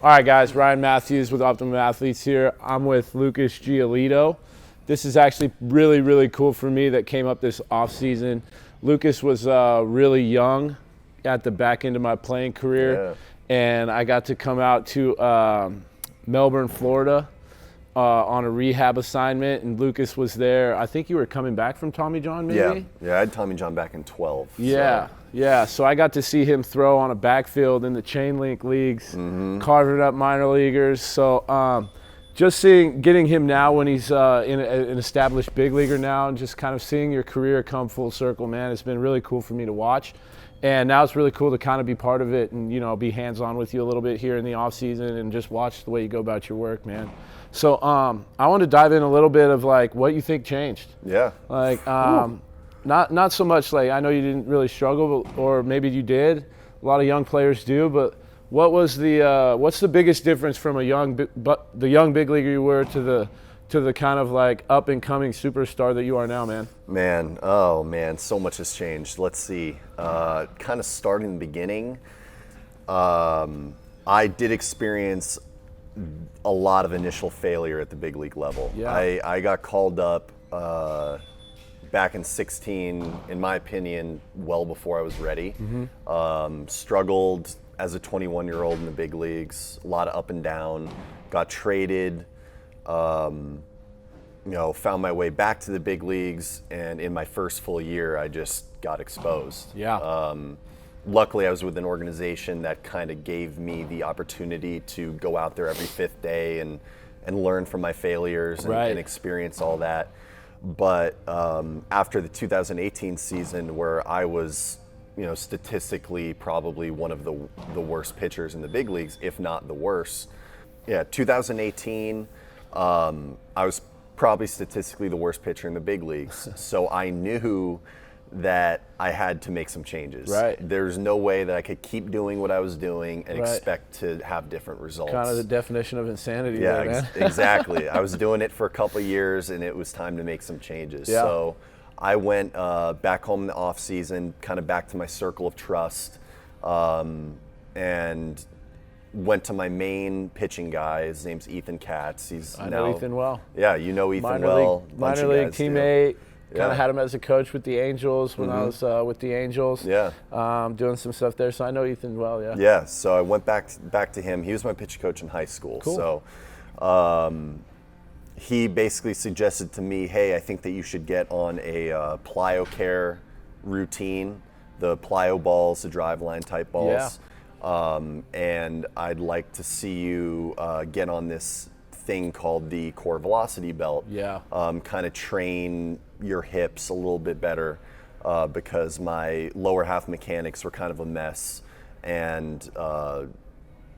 All right, guys, Ryan Matthews with Optimum Athletes here. I'm with Lucas Giolito. This is actually really, really cool for me that came up this offseason. Lucas was really young at the back end of my playing career, and I got to come out to Melbourne, Florida on a rehab assignment, and Lucas was there. I think you were coming back from Tommy John, maybe? Yeah, I had Tommy John back in 12. So I got to see him throw on a backfield in the chain link leagues, carving up minor leaguers. So just getting him now when he's an established big leaguer now, and just kind of seeing your career come full circle, man, it's been really cool for me to watch. And now it's really cool to kind of be part of it and, be hands-on with you a little bit here in the off season and just watch the way you go about your work, man. So I want to dive in a little bit of like what you think changed. Yeah. Like not so much like I know you didn't really struggle, or maybe you did. A lot of young players do, but what's the biggest difference from the young big leaguer you were to the kind of like up and coming superstar that you are now, man? Man, so much has changed. Let's see. Kind of starting in the beginning, I did experience a lot of initial failure at the big league level. Yeah. I got called up back in 16, in my opinion, well before I was ready. Struggled as a 21-year-old in the big leagues, a lot of up and down, got traded, found my way back to the big leagues, and in my first full year, I just got exposed. Luckily, I was with an organization that kind of gave me the opportunity to go out there every fifth day and learn from my failures and experience all that. But after the 2018 season, where I was, statistically probably one of the worst pitchers in the big leagues, if not the worst. 2018, I was probably statistically the worst pitcher in the big leagues. So I knew that I had to make some changes. There's no way that I could keep doing what I was doing and expect to have different results. Kind of the definition of insanity there, man. Exactly. I was doing it for a couple of years, and it was time to make some changes. So I went back home in the off season, kind of back to my circle of trust, and went to my main pitching guy. His name's Ethan Katz. I know Ethan well. Yeah, you know Ethan well. Minor league teammate. Kind of had him as a coach with the Angels when I was with the Angels. Doing some stuff there, so I know Ethan well. Yeah. So I went back to him. He was my pitch coach in high school. Cool. So he basically suggested to me, hey, I think that you should get on a plyo care routine, the plyo balls, the drive line type balls. And I'd like to see you get on this thing called the core velocity belt. Kind of train your hips a little bit better because my lower half mechanics were kind of a mess, and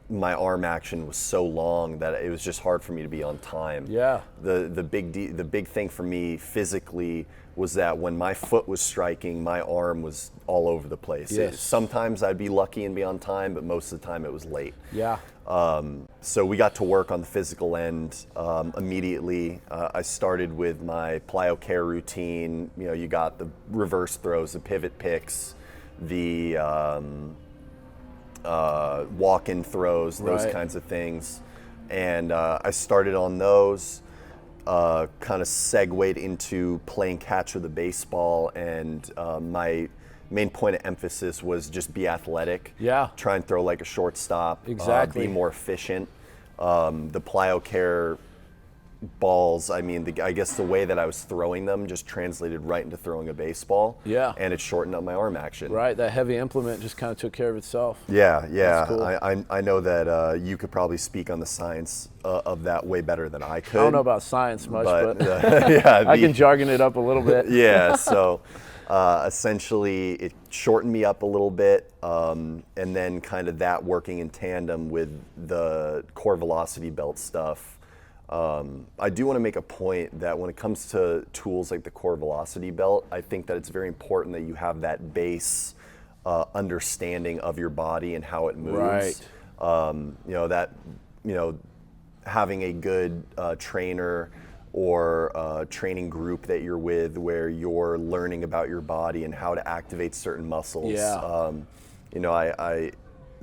my arm action was so long that it was just hard for me to be on time. The big thing for me physically was that when my foot was striking, my arm was all over the place. Sometimes I'd be lucky and be on time, but most of the time it was late. So we got to work on the physical end immediately. I started with my plyo care routine. You got the reverse throws, the pivot picks, the walk-in throws, those kinds of things. And I started on those, kind of segued into playing catch with a baseball, and my main point of emphasis was just be athletic. Try and throw like a shortstop. Be more efficient. The plyo care balls, I guess the way that I was throwing them just translated right into throwing a baseball. And it shortened up my arm action. That heavy implement just kind of took care of itself. That's cool. I know that you could probably speak on the science of that way better than I could. I don't know about science much, but I can jargon it up a little bit. So essentially it shortened me up a little bit, and then kind of that working in tandem with the core velocity belt stuff. I do want to make a point that when it comes to tools like the core velocity belt, I think that it's very important that you have that base understanding of your body and how it moves. Having a good trainer or training group that you're with where you're learning about your body and how to activate certain muscles.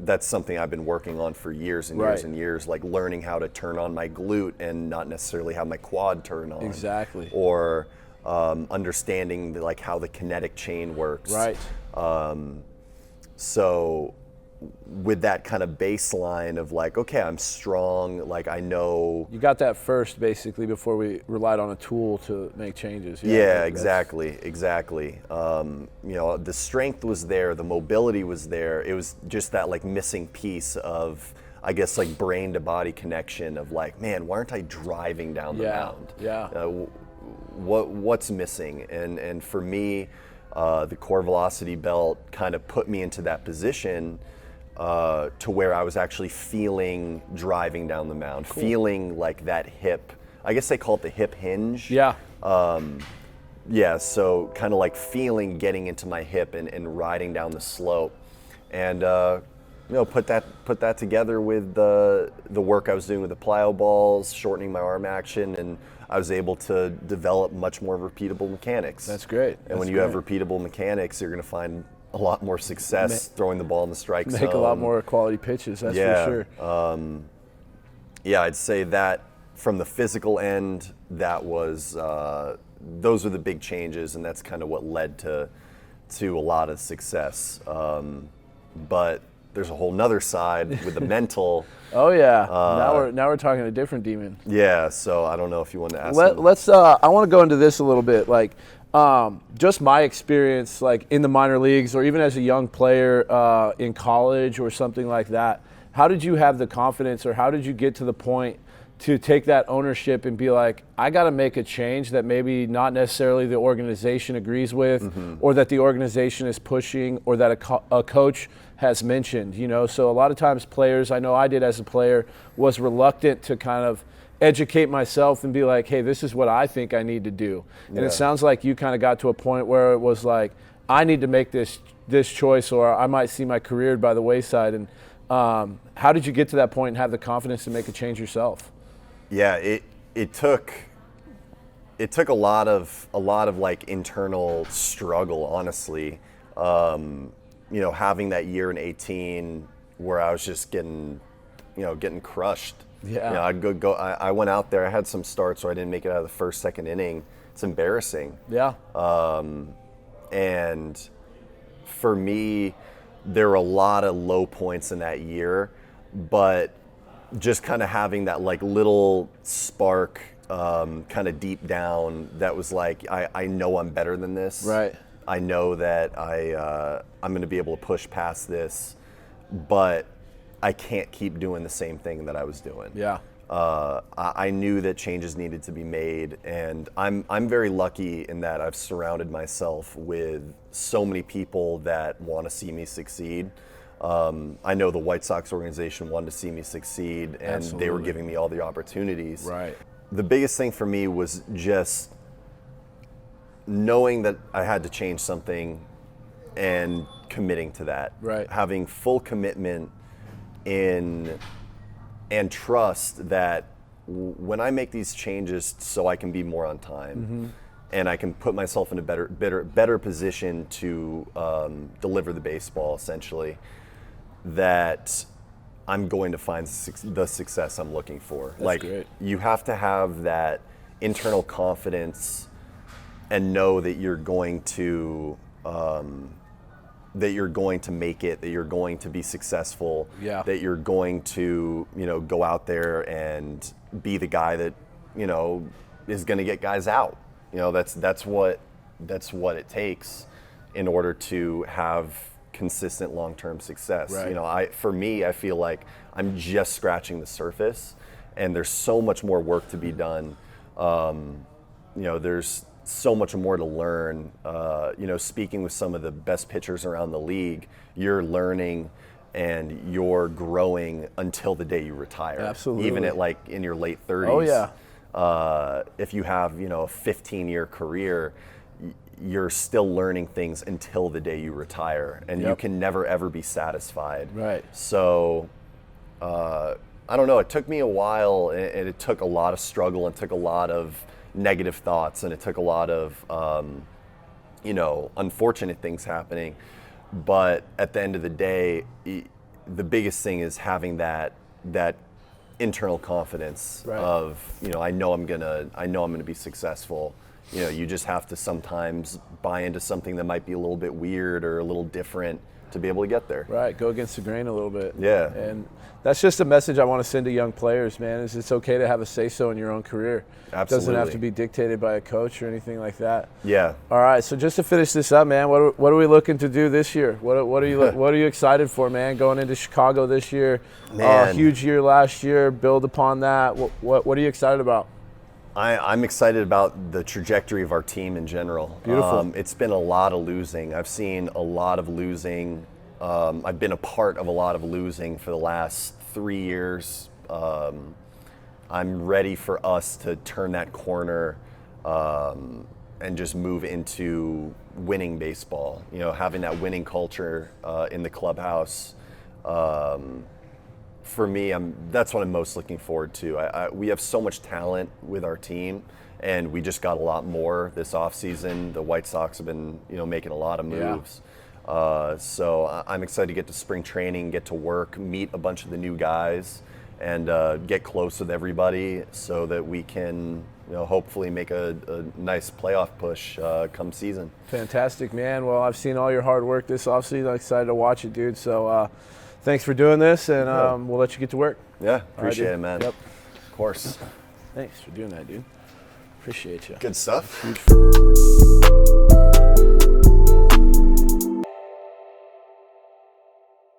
that's something I've been working on for years and years and years, like learning how to turn on my glute and not necessarily have my quad turn on. Exactly. Or understanding like how the kinetic chain works. Right. So with that kind of baseline of like, okay, I'm strong, like I know. You got that first basically before we relied on a tool to make changes. Yeah, exactly. You know, the strength was there, the mobility was there. It was just that like missing piece of, I guess, like brain to body connection of like, man, why aren't I driving down the mound? Yeah. What's missing? And for me, the core velocity belt kind of put me into that position to where I was actually feeling driving down the mound, feeling like that hip. I guess they call it the hip hinge. Yeah. Yeah, so kind of like feeling getting into my hip and riding down the slope. And you know, put that together with the work I was doing with the plyo balls, shortening my arm action, and I was able to develop much more repeatable mechanics. That's great. And when you have repeatable mechanics, you're going to find a lot more success throwing the ball in the strike zone. Make a lot more quality pitches, that's for sure. Yeah, I'd say that from the physical end, that was those are the big changes, and that's kind of what led to a lot of success. But there's a whole nother side with the mental. Oh yeah, now we're talking a different demon. Yeah, so I don't know if you want to ask. Let's. I want to go into this a little bit, like just my experience, like in the minor leagues, or even as a young player in college or something like that. How did you have the confidence, or how did you get to the point to take that ownership and be like, I got to make a change that maybe not necessarily the organization agrees with, or that the organization is pushing, or that a coach has mentioned, you know? So a lot of times players, I know I did as a player, was reluctant to kind of educate myself and be like, hey, this is what I think I need to do. And it sounds like you kind of got to a point where it was like, I need to make this choice, or I might see my career by the wayside. And how did you get to that point and have the confidence to make a change yourself? Yeah, it took a lot of like internal struggle, honestly. You know, having that year in 18 where I was just getting crushed. Yeah. You know, I'd go. I went out there. I had some starts where I didn't make it out of the first, second inning. It's embarrassing. Yeah. And for me, there were a lot of low points in that year, but just kind of having that like little spark kind of deep down that was like, I know I'm better than this. Right. I know that I'm going to be able to push past this, but I can't keep doing the same thing that I was doing. Yeah. I knew that changes needed to be made, and I'm very lucky in that I've surrounded myself with so many people that want to see me succeed. I know the White Sox organization wanted to see me succeed, and they were giving me all the opportunities. Right. The biggest thing for me was just knowing that I had to change something and committing to that. Right. Having full commitment in and trust that when I make these changes so I can be more on time and I can put myself in a better position to deliver the baseball, essentially, that I'm going to find the success I'm looking for. That's like great. You have to have that internal confidence and know that you're going to make it, that you're going to be successful, that you're going to, go out there and be the guy that, is going to get guys out. That's what it takes in order to have consistent long-term success. Right. For me, I feel like I'm just scratching the surface, and there's so much more work to be done. There's so much more to learn. Speaking with some of the best pitchers around the league, you're learning and you're growing until the day you retire. Absolutely. Even at like in your late 30s. Oh yeah. If you have, a 15-year career, you're still learning things until the day you retire, and you can never ever be satisfied. Right. So, I don't know. It took me a while, and it took a lot of struggle, and took a lot of negative thoughts, and it took a lot of, unfortunate things happening. But at the end of the day, the biggest thing is having that internal confidence Right. of, I know I'm gonna be successful. You just have to sometimes buy into something that might be a little bit weird or a little different to be able to get there. Right, go against the grain a little bit. Yeah. And that's just a message I want to send to young players, man, is it's okay to have a say-so in your own career. Absolutely. It doesn't have to be dictated by a coach or anything like that. Yeah. All right, so just to finish this up, man, what are we looking to do this year? What are you excited for, man, going into Chicago this year? Man. Huge year last year, build upon that. What are you excited about? I'm excited about the trajectory of our team in general. Beautiful. It's been a lot of losing. I've seen a lot of losing. I've been a part of a lot of losing for the last 3 years. I'm ready for us to turn that corner and just move into winning baseball. Having that winning culture in the clubhouse. For me, that's what I'm most looking forward to. We have so much talent with our team, and we just got a lot more this offseason. The White Sox have been, making a lot of moves. So I'm excited to get to spring training, get to work, meet a bunch of the new guys, and get close with everybody so that we can, hopefully make a nice playoff push come season. Fantastic, man. Well, I've seen all your hard work this offseason. I'm excited to watch it, dude. So thanks for doing this, and we'll let you get to work. Yeah, appreciate it, man. Yep. Of course. Thanks for doing that, dude. Appreciate you. Good stuff. Huge.